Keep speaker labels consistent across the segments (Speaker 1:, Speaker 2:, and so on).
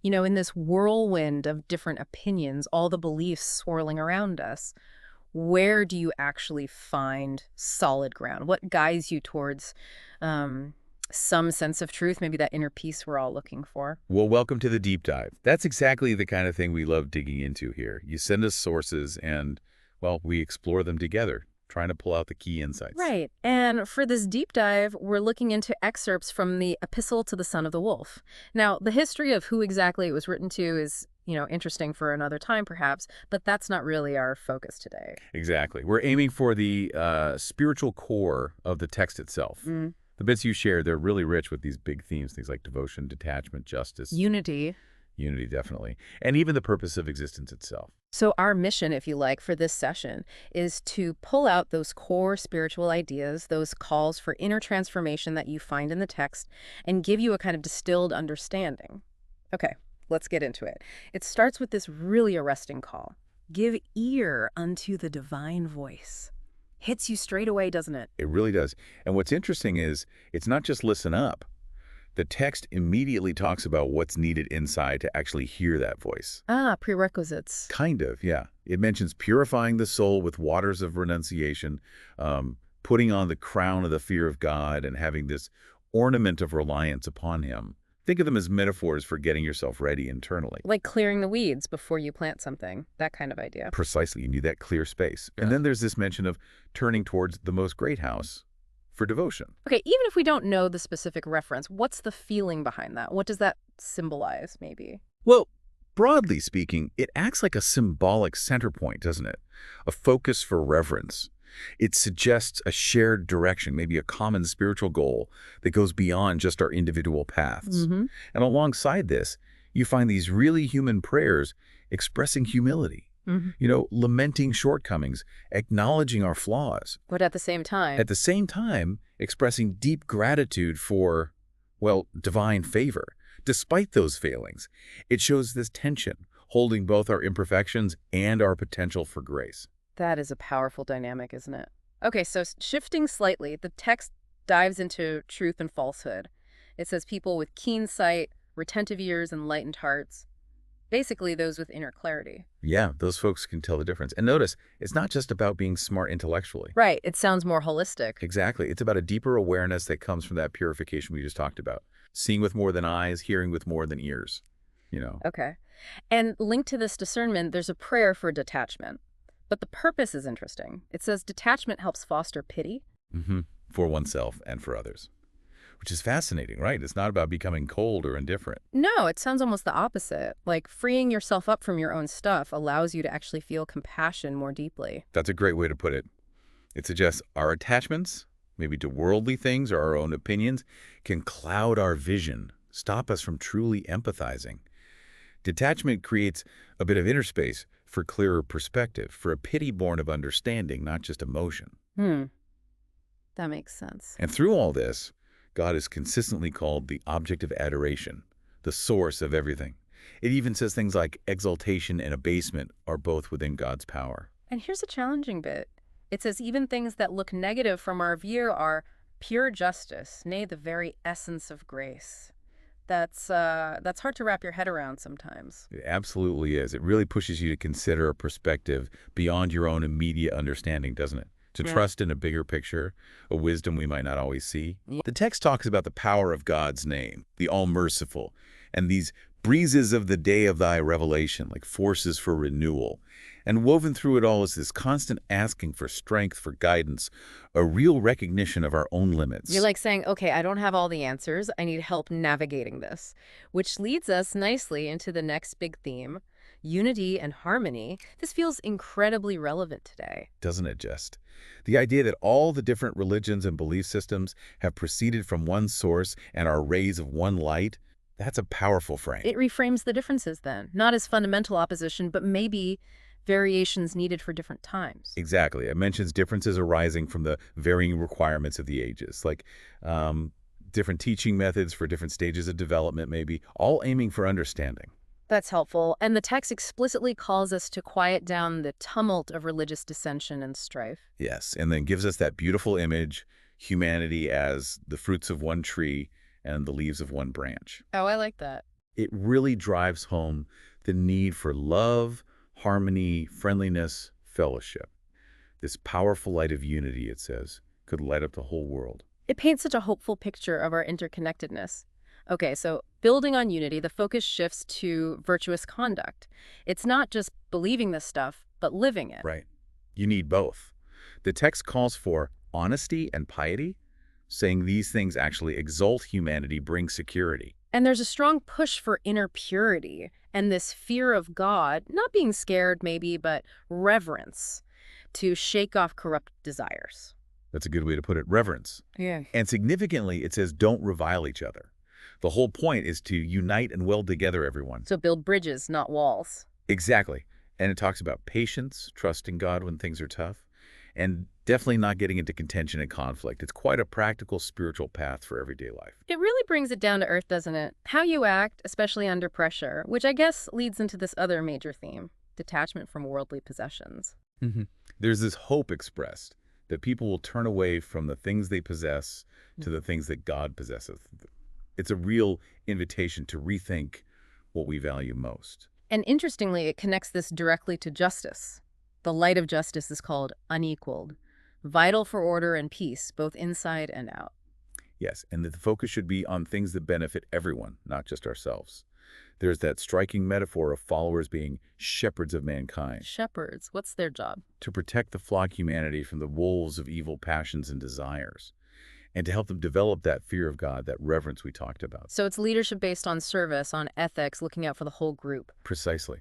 Speaker 1: You know, in this whirlwind of different opinions, all the beliefs swirling around us, where do you actually find solid ground? What guides you towards um, some sense of truth, maybe that inner peace we're all looking for?
Speaker 2: Well, welcome to the deep dive. That's exactly the kind of thing we love digging into here. You send us sources and, well, we explore them together, trying to pull out the key insights.
Speaker 1: Right. And for this deep dive, we're looking into excerpts from the Epistle to the Son of the Wolf. Now, the history of who exactly it was written to is, interesting for another time perhaps, but that's not really our focus today.
Speaker 2: Exactly. We're aiming for the spiritual core of the text itself. The bits you share, they're really rich with these big themes, things like devotion, detachment, justice.
Speaker 1: Unity.
Speaker 2: Unity, definitely. And even the purpose of existence itself.
Speaker 1: So our mission, if you like, for this session is to pull out those core spiritual ideas, those calls for inner transformation that you find in the text, and give you a kind of distilled understanding. Okay, let's get into it. It starts with this really arresting call. Give ear unto the divine voice. Hits you straight away, doesn't it?
Speaker 2: It really does. And what's interesting is it's not just listen up. The text immediately talks about what's needed inside to actually hear that voice.
Speaker 1: Ah, prerequisites.
Speaker 2: Kind of, yeah. It mentions purifying the soul with waters of renunciation, putting on the crown of the fear of God, and having this ornament of reliance upon Him. Think of them as metaphors for getting yourself ready internally.
Speaker 1: Like clearing the weeds before you plant something, that kind of idea.
Speaker 2: Precisely, you need that clear space.
Speaker 1: Yeah.
Speaker 2: And then there's this mention of turning towards the most great house for devotion.
Speaker 1: Okay, even if we don't know the specific reference, what's the feeling behind that? What does that symbolize, maybe?
Speaker 2: Well, broadly speaking, it acts like a symbolic center point, doesn't it? A focus for reverence. It suggests a shared direction, maybe a common spiritual goal that goes beyond just our individual paths. And alongside this, you find these really human prayers expressing humility, lamenting shortcomings, acknowledging our flaws.
Speaker 1: But at the same time,
Speaker 2: At the same time, expressing deep gratitude for, well, divine favor. Despite those failings, it shows this tension, holding both our imperfections and our potential for grace.
Speaker 1: that is a powerful dynamic, isn't it? Okay, so shifting slightly, the text dives into truth and falsehood. It says people with keen sight, retentive ears, and lightened hearts. Basically, those with inner clarity.
Speaker 2: Yeah, those folks can tell the difference. And notice, it's not just about being smart intellectually.
Speaker 1: Right, it sounds more holistic.
Speaker 2: Exactly. It's about a deeper awareness that comes from that purification we just talked about. Seeing with more than eyes, hearing with more than ears.
Speaker 1: Okay. And linked to this discernment, there's a prayer for detachment. But the purpose is interesting. It says detachment helps foster pity.
Speaker 2: For oneself and for others. Which is fascinating, right? It's not about becoming cold or indifferent.
Speaker 1: No, it sounds almost the opposite. Like freeing yourself up from your own stuff allows you to actually feel compassion more deeply.
Speaker 2: That's a great way to put it. It suggests our attachments, maybe to worldly things or our own opinions, can cloud our vision, stop us from truly empathizing. Detachment creates a bit of inner space for clearer perspective, for a pity born of understanding, not just emotion.
Speaker 1: That makes sense.
Speaker 2: And through all this, God is consistently called the object of adoration, the source of everything. It even says things like exaltation and abasement are both within God's power.
Speaker 1: And here's a challenging bit. It says even things that look negative from our view are pure justice, nay, the very essence of grace. That's hard to wrap your head around sometimes.
Speaker 2: It absolutely is. It really pushes you to consider a perspective beyond your own immediate understanding, doesn't it? To trust in a bigger picture, a wisdom we might not always see.
Speaker 1: Yeah.
Speaker 2: The text talks about the power of God's name, the all-merciful, and these breezes of the day of thy revelation, like forces for renewal. And woven through it all is this constant asking for strength, for guidance, a real recognition of our own limits.
Speaker 1: You're like saying, okay, I don't have all the answers. I need help navigating this, which leads us nicely into the next big theme, unity and harmony. This feels incredibly relevant today.
Speaker 2: Doesn't it just? The idea that all the different religions and belief systems have proceeded from one source and are rays of one light, that's a powerful frame.
Speaker 1: It reframes the differences then, not as fundamental opposition, but maybe variations needed for different times.
Speaker 2: Exactly. It mentions differences arising from the varying requirements of the ages, like different teaching methods for different stages of development, maybe, all aiming for understanding.
Speaker 1: That's helpful. And the text explicitly calls us to quiet down the tumult of religious dissension and strife.
Speaker 2: Yes, and then gives us that beautiful image, humanity as the fruits of one tree and the leaves of one branch.
Speaker 1: Oh, I like that.
Speaker 2: It really drives home the need for love, harmony, friendliness, fellowship. This powerful light of unity, it says, could light up the whole world.
Speaker 1: It paints such a hopeful picture of our interconnectedness. Okay, so building on unity, the focus shifts to virtuous conduct. It's not just believing this stuff, but living it.
Speaker 2: Right. You need both. The text calls for honesty and piety, saying these things actually exalt humanity, bring security.
Speaker 1: And there's a strong push for inner purity and this fear of God, not being scared maybe, but reverence, to shake off corrupt desires.
Speaker 2: That's a good way to put it, reverence.
Speaker 1: Yeah.
Speaker 2: And significantly, it says don't revile each other. The whole point is to unite and weld together everyone.
Speaker 1: So build bridges, not walls.
Speaker 2: Exactly. And it talks about patience, trusting God when things are tough, and definitely not getting into contention and conflict. It's quite a practical spiritual path for everyday life.
Speaker 1: It really brings it down to earth, doesn't it? How you act, especially under pressure, which I guess leads into this other major theme, detachment from worldly possessions.
Speaker 2: There's this hope expressed that people will turn away from the things they possess to the things that God possesseth. It's a real invitation to rethink what we value most.
Speaker 1: And interestingly, it connects this directly to justice. The light of justice is called unequaled, vital for order and peace, both inside and out.
Speaker 2: Yes, and that the focus should be on things that benefit everyone, not just ourselves. There's that striking metaphor of followers being shepherds of mankind,
Speaker 1: Shepherds, what's their job?
Speaker 2: to protect the flock humanity from the wolves of evil passions and desires, and to help them develop that fear of God, that reverence we talked about.
Speaker 1: So it's leadership based on service, on ethics, looking out for the whole group.
Speaker 2: Precisely.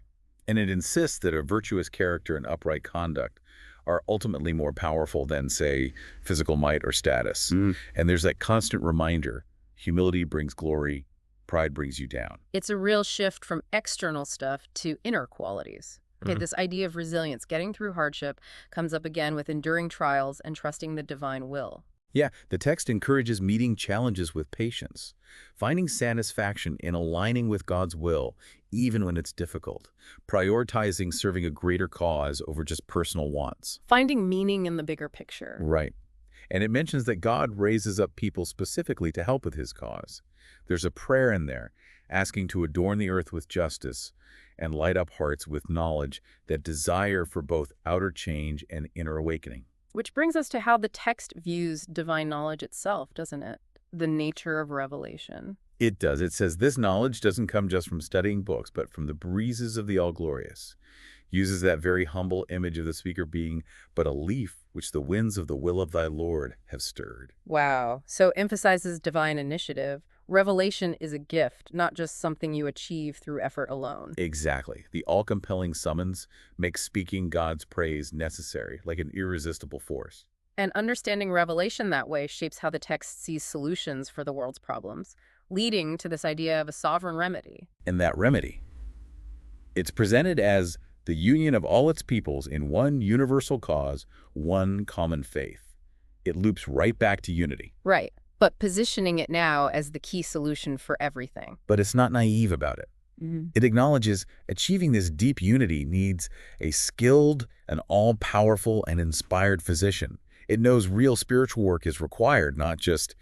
Speaker 2: And it insists that a virtuous character and upright conduct are ultimately more powerful than, say, physical might or status. And there's that constant reminder, humility brings glory, pride brings you down.
Speaker 1: It's a real shift from external stuff to inner qualities. Okay, this idea of resilience, getting through hardship, comes up again with enduring trials and trusting the divine will.
Speaker 2: Yeah, the text encourages meeting challenges with patience, finding satisfaction in aligning with God's will, even when it's difficult, prioritizing serving a greater cause over just personal wants.
Speaker 1: Finding meaning in the bigger picture.
Speaker 2: Right. And it mentions that God raises up people specifically to help with his cause. There's a prayer in there asking to adorn the earth with justice and light up hearts with knowledge that desire for both outer change and inner awakening.
Speaker 1: Which brings us to how the text views divine knowledge itself, doesn't it? The nature of revelation.
Speaker 2: It does. It says this knowledge doesn't come just from studying books, but from the breezes of the all-glorious. Uses that very humble image of the speaker being but a leaf which the winds of the will of thy Lord have stirred.
Speaker 1: Wow. So emphasizes divine initiative. Revelation is a gift, not just something you achieve through effort alone.
Speaker 2: Exactly. The all-compelling summons makes speaking God's praise necessary, like an irresistible force.
Speaker 1: And understanding revelation that way shapes how the text sees solutions for the world's problems, leading to this idea of a sovereign remedy.
Speaker 2: And that remedy, it's presented as the union of all its peoples in one universal cause, one common faith. It loops right back to unity.
Speaker 1: Right, but positioning it now as the key solution for everything.
Speaker 2: But it's not naive about it. It acknowledges achieving this deep unity needs a skilled, an all-powerful, and inspired physician. It knows real spiritual work is required, not just,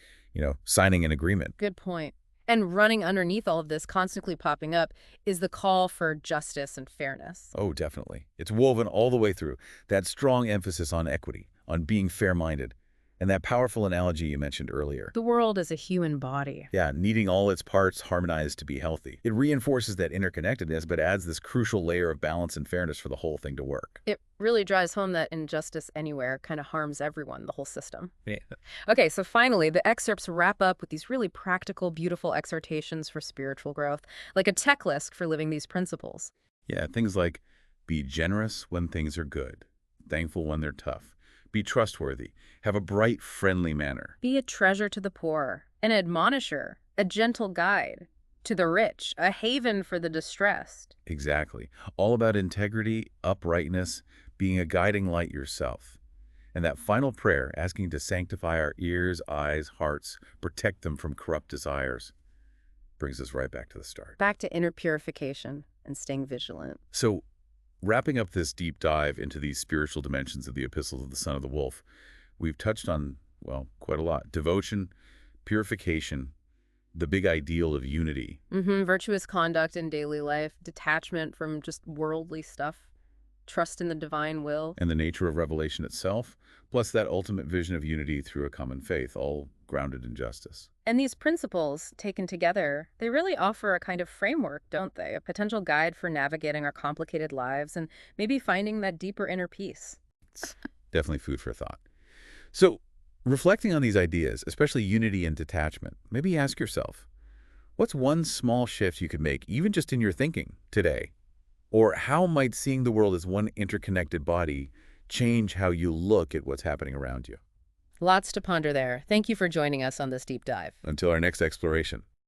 Speaker 2: signing an agreement.
Speaker 1: Good point. And running underneath all of this, constantly popping up, is the call for justice and fairness.
Speaker 2: Oh, definitely. It's woven all the way through. That strong emphasis on equity, on being fair-minded, and that powerful analogy you mentioned earlier.
Speaker 1: The world is a human body.
Speaker 2: Yeah, needing all its parts harmonized to be healthy. It reinforces that interconnectedness, but adds this crucial layer of balance and fairness for the whole thing to work.
Speaker 1: It really drives home that injustice anywhere kind of harms everyone, the whole system.
Speaker 2: Yeah.
Speaker 1: Okay, so finally, the excerpts wrap up with these really practical, beautiful exhortations for spiritual growth, like a checklist for living these principles.
Speaker 2: Yeah, things like be generous when things are good, thankful when they're tough, be trustworthy, have a bright, friendly manner.
Speaker 1: Be a treasure to the poor, an admonisher, a gentle guide to the rich, a haven for the distressed.
Speaker 2: Exactly. All about integrity, uprightness, being a guiding light yourself. And that final prayer, asking to sanctify our ears, eyes, hearts, protect them from corrupt desires, brings us right back to the start.
Speaker 1: Back to inner purification and staying vigilant.
Speaker 2: So, wrapping up this deep dive into these spiritual dimensions of the Epistle of the Son of the Wolf, we've touched on, well, quite a lot. Devotion, purification, the big ideal of unity.
Speaker 1: Virtuous conduct in daily life, detachment from just worldly stuff, trust in the divine will.
Speaker 2: And the nature of revelation itself, plus that ultimate vision of unity through a common faith, all grounded in justice.
Speaker 1: And these principles, taken together, they really offer a kind of framework, don't they? A potential guide for navigating our complicated lives and maybe finding that deeper inner peace.
Speaker 2: It's definitely food for thought. So, reflecting on these ideas, especially unity and detachment, maybe ask yourself, what's one small shift you could make, even just in your thinking, today? Or how might seeing the world as one interconnected body change how you look at what's happening around you?
Speaker 1: Lots to ponder there. Thank you for joining us on this deep dive.
Speaker 2: Until our next exploration.